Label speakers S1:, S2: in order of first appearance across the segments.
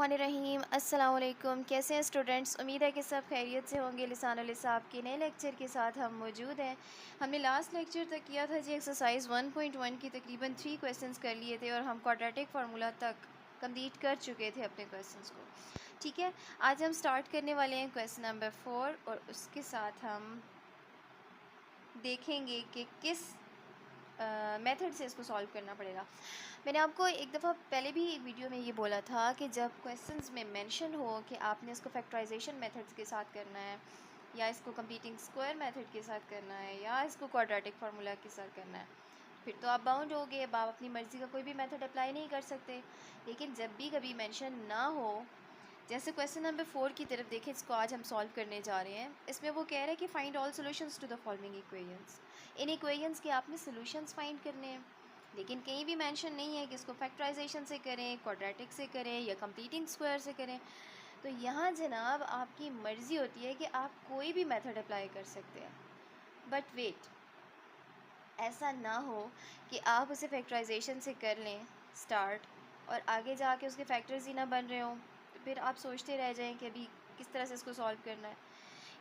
S1: बिस्मिल्लाहिर्रहमानिर्रहीम। अस्सलाम वालेकुम। कैसे हैं स्टूडेंट्स? उम्मीद है कि सब खैरियत से होंगे। लिसानुल हिसाब के नए लेक्चर के साथ हम मौजूद हैं। हमने लास्ट लेक्चर तक किया था जी एक्सरसाइज 1.1 की तकरीबन 3 क्वेश्चंस कर लिए थे और हम क्वाड्रेटिक फार्मूला तक कंप्लीट कर चुके थे अपने क्वेश्चंस को। ठीक है, आज हम स्टार्ट करने वाले हैं क्वेश्चन नंबर 4 और उसके साथ हम देखेंगे कि किस मेथड से इसको सॉल्व करना पड़ेगा। मैंने आपको एक दफ़ा पहले भी एक वीडियो में ये बोला था कि जब क्वेश्चंस में मेंशन हो कि आपने इसको फैक्टराइजेशन मेथड्स के साथ करना है या इसको कंप्लीटिंग स्क्वायर मेथड के साथ करना है या इसको क्वाड्रेटिक फार्मूला के साथ करना है, फिर तो आप बाउंड हो गए। अब आप अपनी मर्ज़ी का कोई भी मेथड अप्लाई नहीं कर सकते। लेकिन जब भी कभी मेंशन ना हो, जैसे क्वेश्चन नंबर 4 की तरफ देखें, इसको आज हम सॉल्व करने जा रहे हैं। इसमें वो कह रहा है कि find all solutions to the following equations. इन इक्वेशंस के आपने सॉल्यूशंस फाइंड करने हैं, लेकिन कहीं भी मेंशन नहीं है कि इसको फैक्टराइजेशन से करें, क्वाड्रेटिक से करें या कंप्लीटिंग स्क्वायर से करें। तो यहाँ जनाब आपकी मर्ज़ी होती है कि आप कोई भी मेथड अप्लाई कर सकते हैं। बट वेट, ऐसा ना हो कि आप उसे फैक्टराइजेशन से कर लें स्टार्ट और आगे जाके उसके फैक्टर्स ही ना बन रहे हों, तो फिर आप सोचते रह जाएं कि अभी किस तरह से इसको सॉल्व करना है।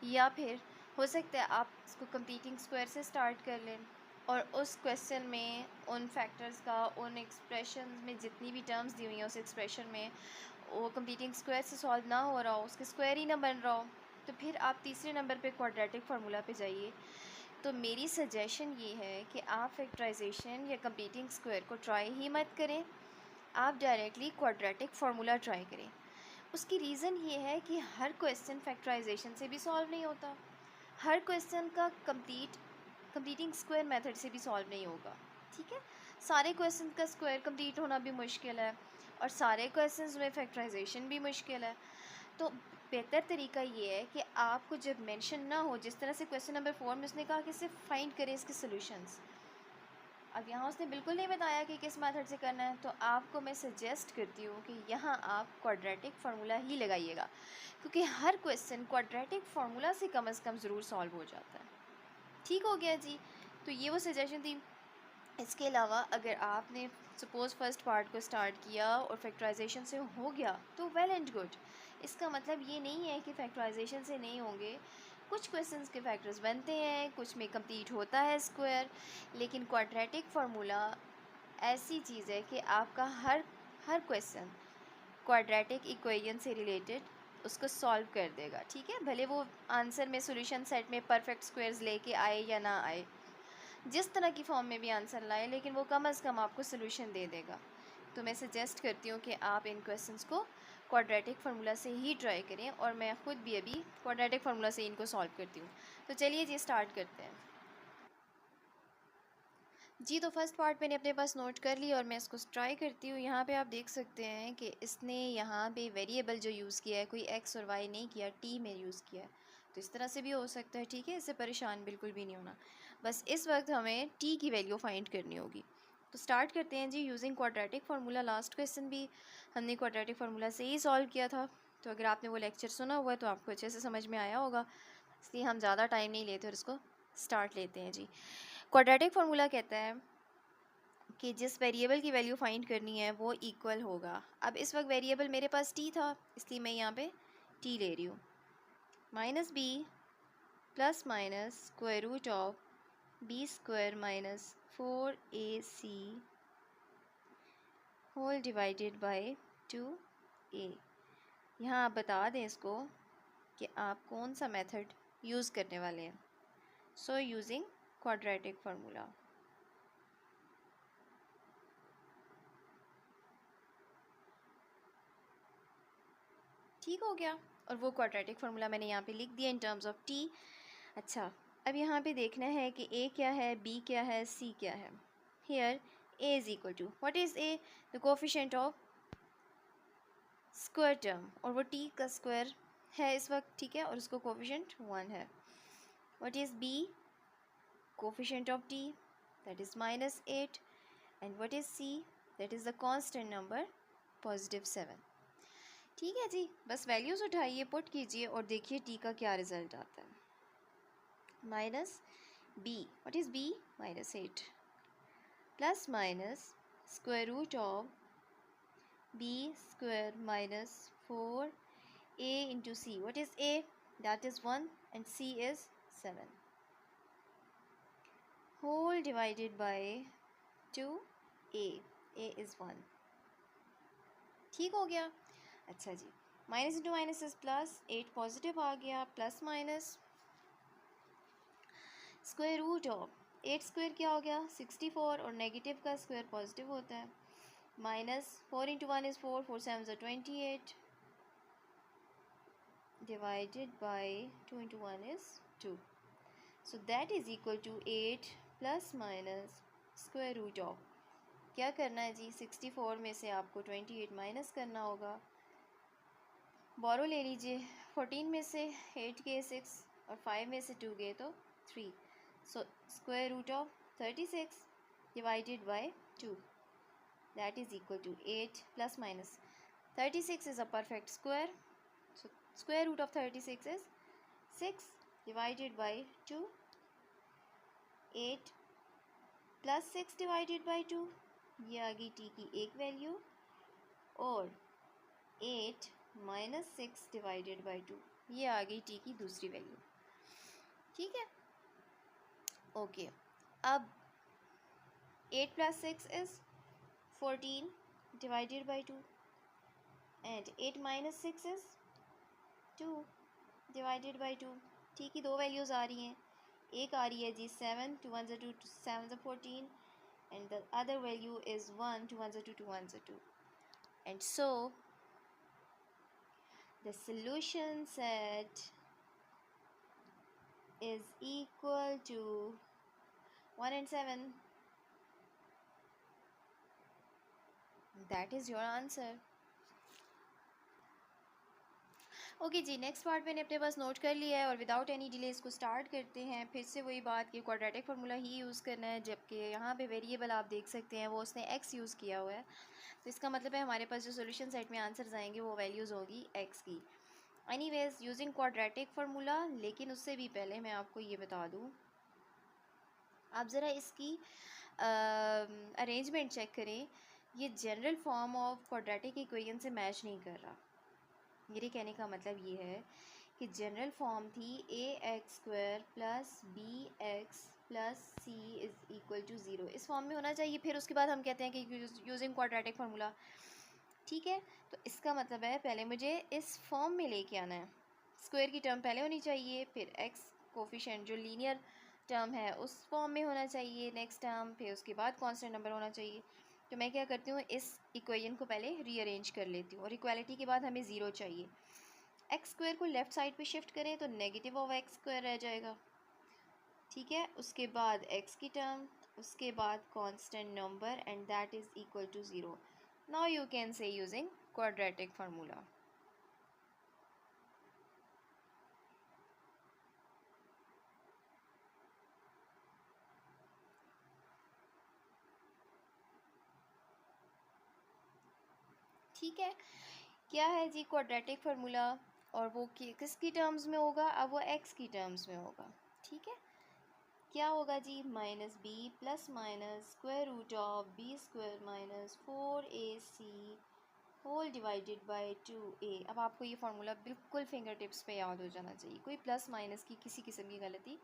S1: या फिर हो सकता है आप इसको कंप्लीटिंग स्क्वायर से स्टार्ट कर लें और उस क्वेश्चन में उन फैक्टर्स का, उन एक्सप्रेशन में जितनी भी टर्म्स दी हुई हैं उस एक्सप्रेशन में वो कंप्लीटिंग स्क्वायर से सॉल्व ना हो रहा हो, उसके स्क्वायर ही ना बन रहा हो, तो फिर आप तीसरे नंबर पे क्वाड्रेटिक फार्मूला पे जाइए। तो मेरी सजेशन ये है कि आप फैक्टराइजेशन या कंप्लीटिंग स्क्वायर को ट्राई ही मत करें, आप डायरेक्टली क्वाड्रेटिक फार्मूला ट्राई करें। उसकी रीज़न ये है कि हर क्वेश्चन फैक्टराइजेशन से भी सॉल्व नहीं होता, हर क्वेश्चन का कंप्लीटिंग स्क्वायर मेथड से भी सॉल्व नहीं होगा। ठीक है, सारे क्वेश्चन का स्क्वायर कंप्लीट होना भी मुश्किल है और सारे क्वेश्चंस में फैक्टराइजेशन भी मुश्किल है। तो बेहतर तरीका ये है कि आपको जब मेंशन ना हो, जिस तरह से क्वेश्चन नंबर 4 में उसने कहा कि सिर्फ फाइंड करें इसके सॉल्यूशंस, अब यहाँ उसने बिल्कुल नहीं बताया कि किस मेथड से करना है, तो आपको मैं सजेस्ट करती हूँ कि यहाँ आप क्वाड्रेटिक फार्मूला ही लगाइएगा, क्योंकि हर क्वेश्चन क्वाड्रेटिक फार्मूला से कम ज़रूर सॉल्व हो जाता है। ठीक हो गया जी, तो ये वो सजेशन थी। इसके अलावा अगर आपने सपोज़ फर्स्ट पार्ट को स्टार्ट किया और फैक्टराइजेशन से हो गया तो वेल एंड गुड। इसका मतलब ये नहीं है कि फैक्टराइजेशन से नहीं होंगे, कुछ क्वेश्चंस के फैक्टर्स बनते हैं, कुछ में कंप्लीट होता है स्क्वायर। लेकिन क्वाड्रेटिक फार्मूला ऐसी चीज़ है कि आपका हर हर क्वेश्चन क्वाड्रेटिक इक्वेशन से रिलेटेड उसको सॉल्व कर देगा। ठीक है, भले वो आंसर में सॉल्यूशन सेट में परफेक्ट स्क्वायर्स लेके आए या ना आए, जिस तरह की फॉर्म में भी आंसर लाए, लेकिन वो कम अज़ कम आपको सॉल्यूशन दे देगा। तो मैं सजेस्ट करती हूँ कि आप इन क्वेश्चंस को क्वाड्रेटिक फार्मूला से ही ट्राई करें और मैं ख़ुद भी अभी क्वाड्रेटिक फार्मूला से इनको सॉल्व करती हूँ। तो चलिए जी स्टार्ट करते हैं जी। तो फर्स्ट पार्ट मैंने अपने पास नोट कर ली और मैं इसको ट्राई करती हूँ। यहाँ पे आप देख सकते हैं कि इसने यहाँ पे वेरिएबल जो यूज़ किया है, कोई एक्स और वाई नहीं किया, टी में यूज़ किया है। तो इस तरह से भी हो सकता है। ठीक है, इससे परेशान बिल्कुल भी नहीं होना। बस इस वक्त हमें टी की वैल्यू फाइंड करनी होगी। तो स्टार्ट करते हैं जी using quadratic formula. Last question भी हमने क्वाड्रेटिक फार्मूला से ही सॉल्व किया था। तो अगर आपने वो लेक्चर सुना हुआ है तो आपको अच्छे से समझ में आया होगा, इसलिए हम ज़्यादा टाइम नहीं लेते और इसको स्टार्ट लेते हैं जी। क्वाड्रेटिक फार्मूला कहता है कि जिस वेरिएबल की वैल्यू फाइंड करनी है वो इक्वल होगा। अब इस वक्त वेरिएबल मेरे पास टी था, इसलिए मैं यहाँ पे टी ले रही हूँ, minus B plus minus square root of B square minus 4ac whole divided by 2a। यहाँ आप बता दें इसको कि आप कौन सा मेथड यूज़ करने वाले हैं। So using quadratic formula. ठीक हो गया, और वो क्वाड्रेटिक फार्मूला मैंने यहाँ पे लिख दिया इन टर्म्स ऑफ टी। अच्छा, अब यहाँ पे देखना है कि ए क्या है, बी क्या है, सी क्या है। Here A is equal to, what is A? The coefficient of square term, और वो टी का स्क्वायर है इस वक्त। ठीक है, और उसको कोफिशिएंट 1 है। What is B? Coefficient of T, that is -8। And what is C? That is the constant number +7। ठीक है जी, बस वैल्यूज़ उठाइए, पुट कीजिए और देखिए टी का क्या रिज़ल्ट आता है। Minus B, what is B? -8 plus minus square root of b square minus 4a into c. What is a? That is 1 and c is 7. Whole divided by 2a. a is 1. ठीक हो गया? अच्छा जी, minus into minus is plus, 8 positive आ गया, plus minus square root of 8 square क्या हो गया 64, और नेगेटिव का स्क्वायर पॉजिटिव होता है, माइनस 4 इंटू 1 इज़ 4, 4 7 ज़ा 28 divided by 2 into 1 is 2. So that is equal to 8 plus minus square root of, क्या करना है जी 64 में से आपको 28 माइनस करना होगा, बोरो ले लीजिए 14 में से 8 गए 6 और 5 में से 2 गए तो 3. So square root of 36 divided by 2, that is equal to 8 plus minus 36 is a perfect square. So square root of 36 is 6 divided by 2. 8 plus 6 divided by 2, ये आ गई t की एक वैल्यू, और 8 minus 6 divided by 2, ये आ गई t की दूसरी value. ठीक है, ओके. अब 8 plus 6 is 14 divided by 2 and 8 minus 6 is 2 divided by 2. t की दो वैल्यूज़ आ रही हैं, एक आ रही है जी 7, 2 1 2, 7 14, and the other value is 1, 2 1 2, 2 1 2. And so the solution set is equal to 1 and 7. That is your answer. Okay जी, next part मैंने अपने पास नोट कर लिया है, और विदाउट एनी डिले इसको स्टार्ट करते हैं. फिर से वही बात कि क्वाड्रेटिक फार्मूला ही यूज़ करना है, जबकि यहाँ पे वेरिएबल आप देख सकते हैं वो उसने एक्स यूज़ किया हुआ है. तो इसका मतलब है हमारे पास जो सोल्यूशन सेट में आंसर्स आएंगे वो वैल्यूज़ होगी एक्स की. एनीवेज यूजिंग क्वाड्रेटिक फार्मूला, लेकिन उससे भी पहले मैं आपको ये बता दूँ, आप ज़रा इसकी अरेंजमेंट चेक करें. ये general form of quadratic equation से मैच नहीं कर रहा. मेरे कहने का मतलब ये है कि जनरल फॉर्म थी ax² plus bx plus c is equal to 0. इस फॉर्म में होना चाहिए. फिर उसके बाद हम कहते हैं कि यूजिंग क्वाड्रेटिक फार्मूला. ठीक है, तो इसका मतलब है पहले मुझे इस फॉर्म में लेके आना है. स्क्वायर की टर्म पहले होनी चाहिए, फिर x कोफिशिएंट जो लीनियर टर्म है उस फॉर्म में होना चाहिए नेक्स्ट टर्म, फिर उसके बाद कांस्टेंट नंबर होना चाहिए. तो मैं क्या करती हूँ, इस इक्वेशन को पहले रीअरेंज कर लेती हूँ, और इक्वालिटी के बाद हमें ज़ीरो चाहिए. एक्स स्क्वायर को लेफ़्ट साइड पे शिफ्ट करें तो नेगेटिव ऑफ एक्स स्क्वायर रह जाएगा. ठीक है, उसके बाद एक्स की टर्म, उसके बाद constant number, and that is equal to 0. Now you can say using quadratic formula. ठीक है, क्या है जी क्वाड्रेटिक फार्मूला, और वो किसकी टर्म्स में होगा, अब वो एक्स की टर्म्स में होगा. ठीक है, क्या होगा जी minus B plus minus square root of B square minus 4ac whole divided by 2a. अब आपको ये फार्मूला बिल्कुल फिंगर टिप्स पे याद हो जाना चाहिए, कोई प्लस माइनस की किसी किस्म की गलती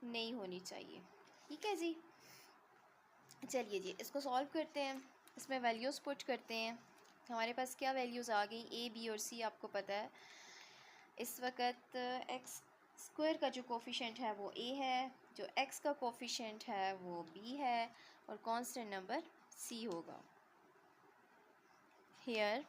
S1: नहीं होनी चाहिए. ठीक है जी, चलिए जी इसको सॉल्व करते हैं. इसमें वैल्यूज़ पुट करते हैं. हमारे पास क्या वैल्यूज़ आ गई, ए बी और सी आपको पता है. इस वक्त एक्स स्क्वायर का जो कोफिशिएंट है वो ए है, जो एक्स का कोफिशिएंट है वो बी है, और कांस्टेंट नंबर सी होगा. Here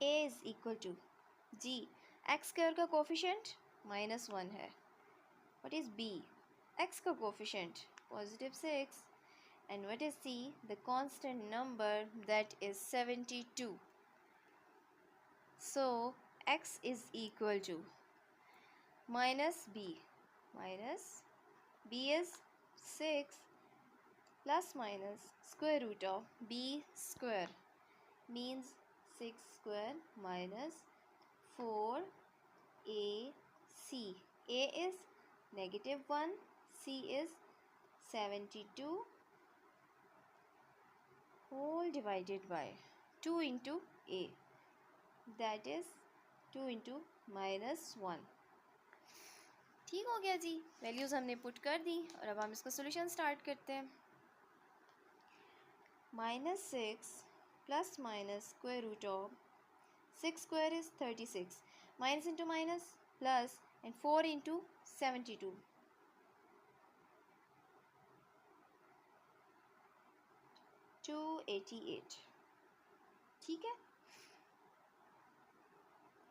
S1: A is equal to जी एक्स स्क्वायर का कोफिशिएंट -1 है. व्हाट इज़ बी, एक्स का coefficient +6, and what is C, the constant number, that is 72. So x is equal to minus b is 6 plus minus square root of b square means 6 square minus 4ac. A is -1, C is 72 whole divided by 2 into A, that is 2 into -1। ठीक हो गया जी, values हमने put कर दी और अब हम इसका solution start करते हैं। -6 plus minus square root of 6 square is 36, minus into minus plus and 4 into 72, 288। ठीक है,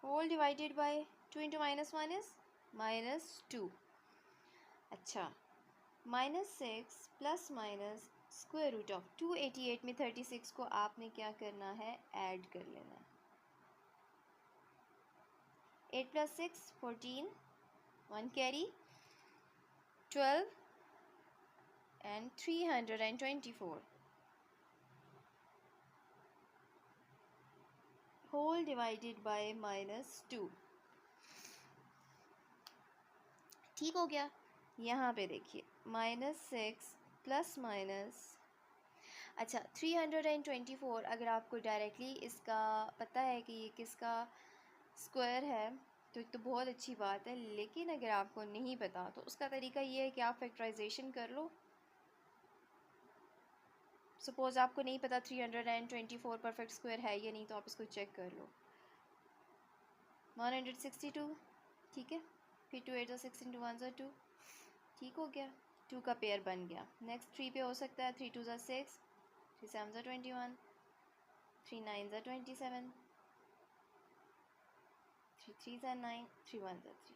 S1: whole divided by 2 into -1 is -2। अच्छा, -6 plus minus square root of 288 में 36 को आपने क्या करना है, ऐड कर लेना है। 8 + 6 14, 1 carry 12 and 324 whole divided by -2। ठीक हो गया, यहाँ पे देखिए -6 प्लस माइनस, अच्छा 324, अगर आपको डायरेक्टली इसका पता है कि ये किसका स्क्वायर है तो एक तो बहुत अच्छी बात है, लेकिन अगर आपको नहीं पता तो उसका तरीका ये है कि आप फैक्टराइजेशन कर लो। सपोज़ आपको नहीं पता 324 परफेक्ट स्क्वायर है या नहीं, तो आप इसको चेक कर लो। 162, ठीक है, फिर 2 8 6 into 1 2, ठीक हो गया, 2 का पेयर बन गया। नेक्स्ट 3 पे हो सकता है, 3 2 6, 3 7 21, 3 9 27, 3 3 9, 3 1 3।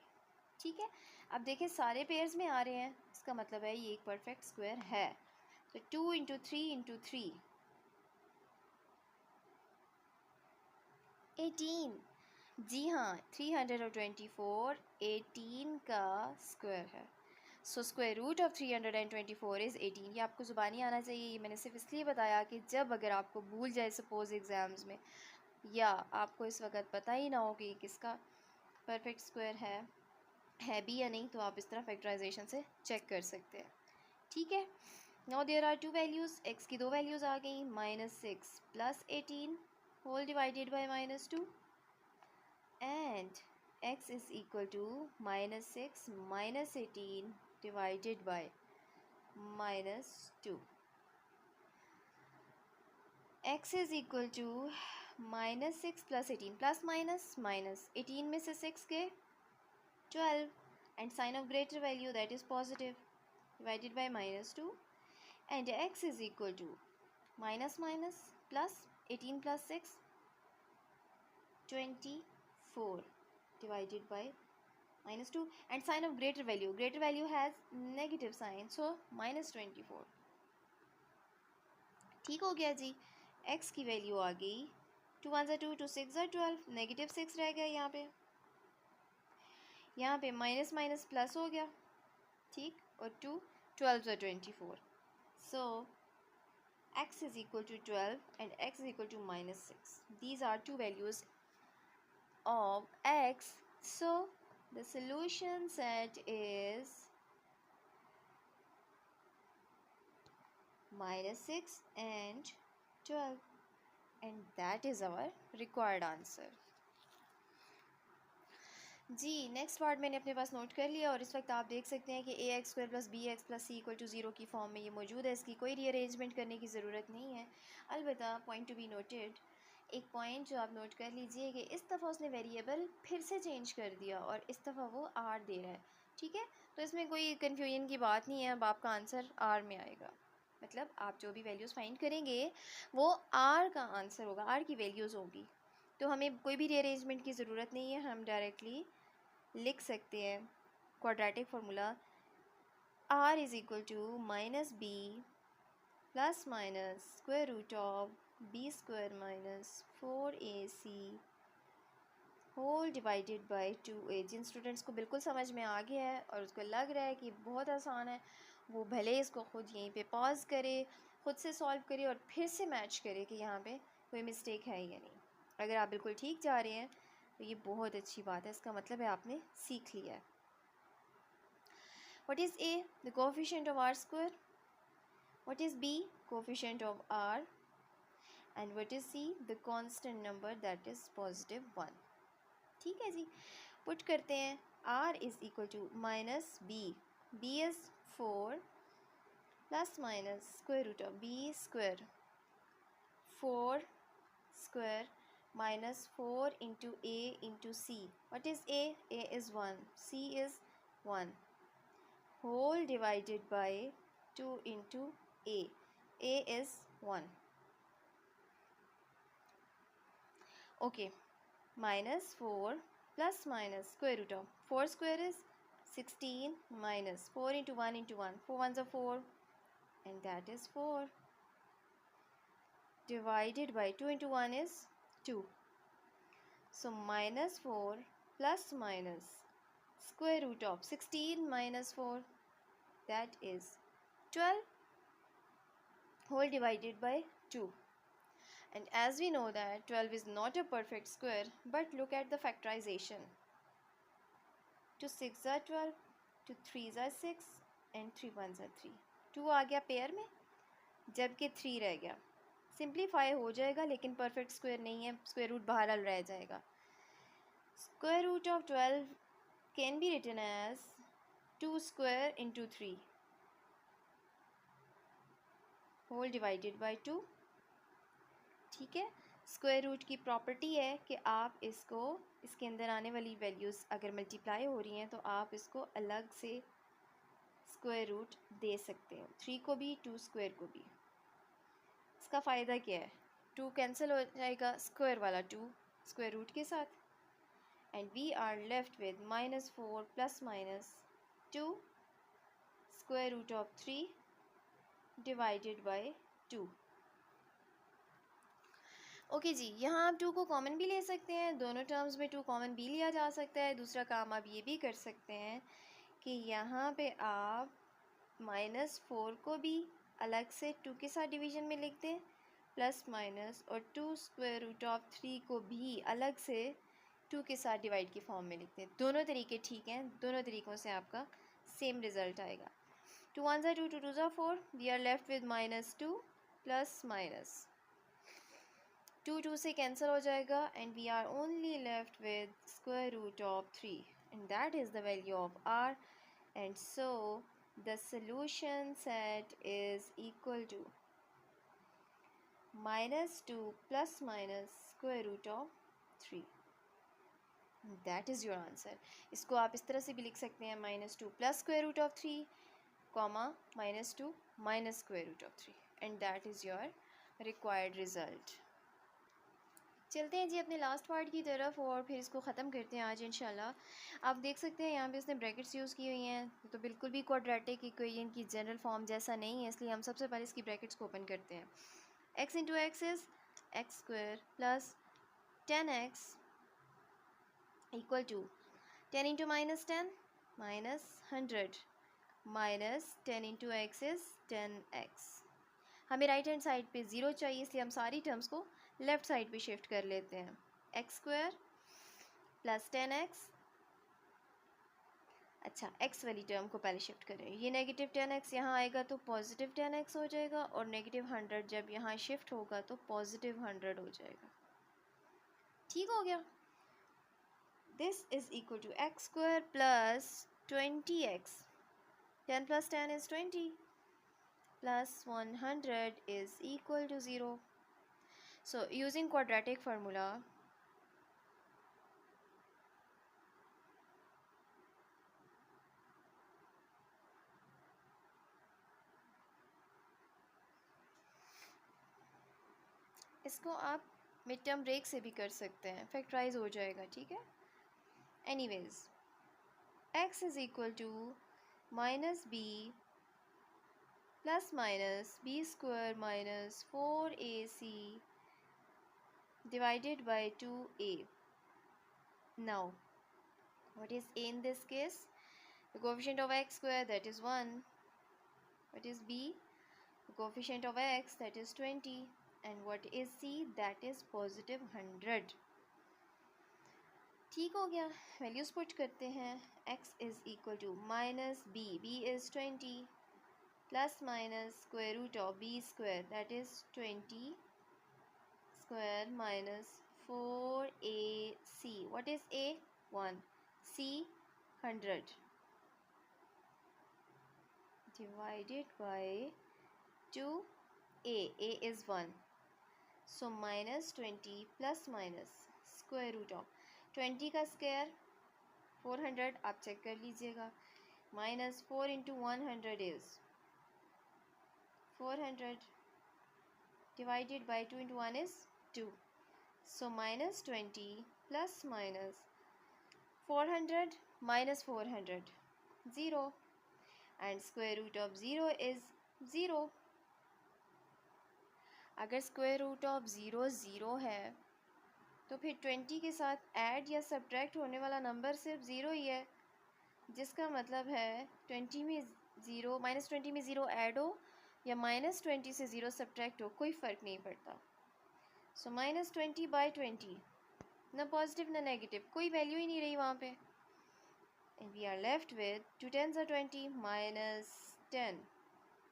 S1: ठीक है, अब देखिए सारे पेयर्स में आ रहे हैं, इसका मतलब है ये एक परफेक्ट स्क्वायर है। तो 2 into 3 into 3, 18। जी हाँ, 324 18 का स्क्वायर है। So square root of 324 is 18। ये आपको ज़ुबानी आना चाहिए, ये मैंने सिर्फ इसलिए बताया कि जब अगर आपको भूल जाए सपोज़ एग्ज़ाम्स में, या आपको इस वक्त पता ही ना हो कि किसका परफेक्ट स्क्वायर है भी या नहीं, तो आप इस तरह फैक्टराइजेशन से चेक कर सकते हैं। ठीक है, now there are 2 values, x की 2 वैल्यूज़ आ गई, -6 plus 18 whole divided by -2 and x is equal to -6 minus 18 divided by -2। x is equal to -6 plus 18 plus minus minus 18 में से 6 गए 12 and sign of greater value that is positive divided by -2 and x is equal to minus minus plus 18 plus 6 24 divided by -2 and sign of greater value has negative sign, so -24। ठीक हो गया जी, x की value आ गई 2 1 2 2 6 12, -6 रह गया यहाँ पे minus minus plus हो गया, ठीक, और 2 12 24, so x is equal to 12 and x is equal to -6। these are two values of x, so the solution set is -6 and 12 and that is our required answer। जी next part मैंने अपने पास note कर लिया और इस वक्त आप देख सकते हैं कि ax² + bx + c = 0 की फॉर्म में ये मौजूद है। इसकी कोई रीअरेंजमेंट करने की ज़रूरत नहीं है। अलबत्ता पॉइंट टू बी नोटेड, एक पॉइंट जो आप नोट कर लीजिए कि इस दफ़ा उसने वेरिएबल फिर से चेंज कर दिया और इस दफ़ा वो r दे रहा है, ठीक है, तो इसमें कोई कन्फ्यूजन की बात नहीं है। अब आपका आंसर r में आएगा, मतलब आप जो भी वैल्यूज़ फाइंड करेंगे वो r का आंसर होगा, r की वैल्यूज़ होगी। तो हमें कोई भी रीअरेंजमेंट की ज़रूरत नहीं है, हम डायरेक्टली लिख सकते हैं quadratic formula r is equal to -b plus minus square root of b² - 4ac whole divided by 2a। जिन स्टूडेंट्स को बिल्कुल समझ में आ गया है और उसको लग रहा है कि बहुत आसान है, वो भले इसको ख़ुद यहीं पे पॉज करे, ख़ुद से सॉल्व करे और फिर से मैच करे कि यहाँ पे कोई मिस्टेक है या नहीं। अगर आप बिल्कुल ठीक जा रहे हैं तो ये बहुत अच्छी बात है, इसका मतलब है आपने सीख लिया है। What is A? The coefficient of R square. What is B? Coefficient of R. And what is C? The constant number that is positive 1. ठीक है जी, पुट करते हैं. R is equal to minus B. B is 4 plus minus square root of B square. 4 square minus 4 into A into C. What is A? A is 1. C is 1. Whole divided by 2 into A. A is 1. Okay. Minus 4 plus minus square root of 4 square is 16 minus 4 into 1 into 1. 4 ones are 4 and that is 4. Divided by 2 into 1 is 2. So minus 4 plus minus square root of 16 minus 4, that is 12, whole divided by 2. And as we know that 12 is not a perfect square, but look at the factorization. 2 6 are 12, 2 3 are 6 and 3 1 are 3. 2 आ गया pair में, जबकि 3 रह गया. Simplify हो जाएगा लेकिन perfect square नहीं है, स्क्वायर रूट बाहर रह जाएगा. Square root of 12 can be written as 2 square into 3 whole divided by 2. ठीक है, स्क्वायर रूट की प्रॉपर्टी है कि आप इसको, इसके अंदर आने वाली वैल्यूज़ अगर मल्टीप्लाई हो रही हैं तो आप इसको अलग से स्क्वायर रूट दे सकते हो, 3 को भी 2 स्क्वायर को भी. इसका फ़ायदा क्या है? 2 कैंसिल हो जाएगा स्क्वायर वाला 2 स्क्वायर रूट के साथ, and we are left with minus 4 plus minus 2 square root of 3 divided by 2. Okay जी, यहाँ आप 2 को कॉमन भी ले सकते हैं, दोनों टर्म्स में 2 कॉमन भी लिया जा सकता है. दूसरा काम आप ये भी कर सकते हैं कि यहाँ पे आप -4 को भी अलग से 2 के साथ डिवीज़न में लिख दें, प्लस माइनस, और 2 स्क्वायर रूट ऑफ 3 को भी अलग से 2 के साथ डिवाइड की फॉर्म में लिख दें. दोनों तरीके ठीक हैं, दोनों तरीक़ों से आपका सेम रिज़ल्ट आएगा. 2 1 are 2, 2 2 are 4, we are left with -2 plus minus 2 2 से कैंसिल हो जाएगा and we are only left with square root of 3 and that is the value of R. And so the solution set is equal to -2 plus minus square root of 3. That is your answer. इसको आप इस तरह से भी लिख सकते हैं, -2 plus square root of 3 comma -2 minus square root of 3, and that is your required result. चलते हैं जी अपने लास्ट पार्ट की तरफ और फिर इसको ख़त्म करते हैं आज इंशाल्लाह. आप देख सकते हैं यहाँ पे इसने ब्रैकेट्स यूज़ की हुई हैं, तो बिल्कुल भी क्वाड्रेटिक इक्वेशन की जनरल फॉर्म जैसा नहीं है, इसलिए हम सबसे पहले इसकी ब्रैकेट्स को ओपन करते हैं. x into X is X square plus 10x equal to 10 into -10 -100 minus 10 into X is 10x. हमें राइट हैंड साइड पे 0 चाहिए, इसलिए हम सारी टर्म्स को लेफ़्ट साइड पे शिफ्ट कर लेते हैं. X square plus 10x. अच्छा, x वाली टर्म को पहले शिफ्ट करें. ये नेगेटिव 10x यहाँ आएगा तो पॉजिटिव 10x हो जाएगा, और नेगेटिव 100 जब यहाँ शिफ्ट होगा तो पॉजिटिव 100 हो जाएगा. ठीक हो गया. This is equal to X square plus 20x. 10 plus 10 is 20 plus 100 is equal to 0. So using quadratic formula, इसको आप मिड टर्म ब्रेक से भी कर सकते हैं, फैक्टराइज हो जाएगा. ठीक है. Anyways, x is equal to minus B plus minus B square minus 4ac divided by 2a. Now, what is a in this case? The coefficient of x square, that is 1. What is b? The coefficient of x, that is 20. And what is c? That is positive 100. ठीक हो गया, values put करते हैं। x is equal to minus B, B is 20 plus minus square root of B square that is 20 square minus 4ac, what is a 1, c 100 divided by 2a, a is 1, so minus 20 plus minus square root of 20 का square 400, आप check कर लीजिएगा, minus 4 into 100 is 400 divided by 2 into 1 is 2, so minus 20 plus minus 400 minus 400 0, and square root of 0 is 0. अगर square root of 0 0 है तो फिर 20 के साथ ऐड या सब्ट्रैक्ट होने वाला नंबर सिर्फ 0 ही है, जिसका मतलब है 20 में 0 माइनस 20 में 0 ऐड हो या माइनस 20 से 0 सब्ट्रैक्ट हो, कोई फ़र्क नहीं पड़ता। सो माइनस 20 बाई 20, ना पॉजिटिव ना नेगेटिव, कोई वैल्यू ही नहीं रही वहाँ पे, and we are left with 2 10s are 20 minus 10,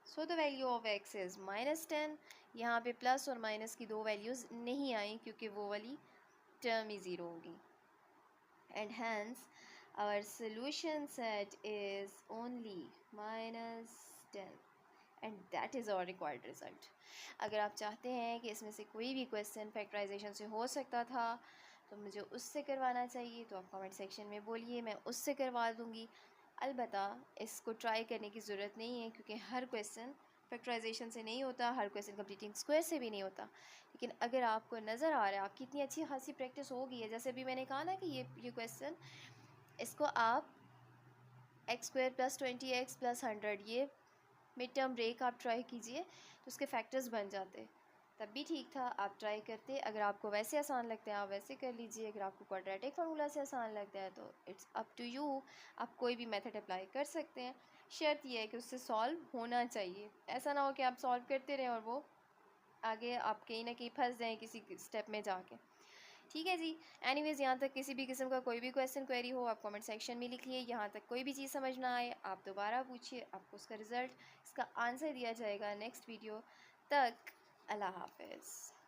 S1: so the value of x is minus 10। यहाँ पे प्लस और माइनस की दो वैल्यूज़ नहीं आई क्योंकि वो वाली टर्म ही ज़ीरो होगी, and hence our solution set is only minus 10 and that is our required result. अगर आप चाहते हैं कि इसमें से कोई भी क्वेश्चन फैक्टराइजेशन से हो सकता था तो मुझे उससे करवाना चाहिए, तो आप कमेंट सेक्शन में बोलिए, मैं उससे करवा दूँगी। अलबत्ता इसको ट्राई करने की ज़रूरत नहीं है क्योंकि हर क्वेश्चन फैक्टराइजेशन से नहीं होता, हर क्वेश्चन कंप्लीटिंग स्क्वायर से भी नहीं होता। लेकिन अगर आपको नज़र आ रहा है, आपकी इतनी अच्छी खासी प्रैक्टिस हो गई है, जैसे अभी मैंने कहा ना कि ये क्वेश्चन, इसको आप x square plus 20x plus 100 ये मिड टर्म ब्रेक आप ट्राई कीजिए तो उसके फैक्टर्स बन जाते, तब भी ठीक था, आप ट्राई करते। अगर आपको वैसे आसान लगता है आप वैसे कर लीजिए, अगर आपको क्वाड्रेटिक फार्मूला से आसान लगता है तो इट्स अप टू यू, आप कोई भी मेथड अप्लाई कर सकते हैं। शर्त यह है कि उससे सॉल्व होना चाहिए, ऐसा ना हो कि आप सॉल्व करते रहें और वो आगे आप कहीं ना कहीं फंस जाएँ किसी स्टेप में जाके। ठीक है जी, एनीवेज़ यहाँ तक किसी भी किस्म का कोई भी क्वेश्चन क्वेरी हो आप कमेंट सेक्शन में लिखिए, यहाँ तक कोई भी चीज़ समझ ना आए आप दोबारा पूछिए, आपको उसका रिज़ल्ट, इसका आंसर दिया जाएगा नेक्स्ट वीडियो तक। अल्लाह हाफ़िज़।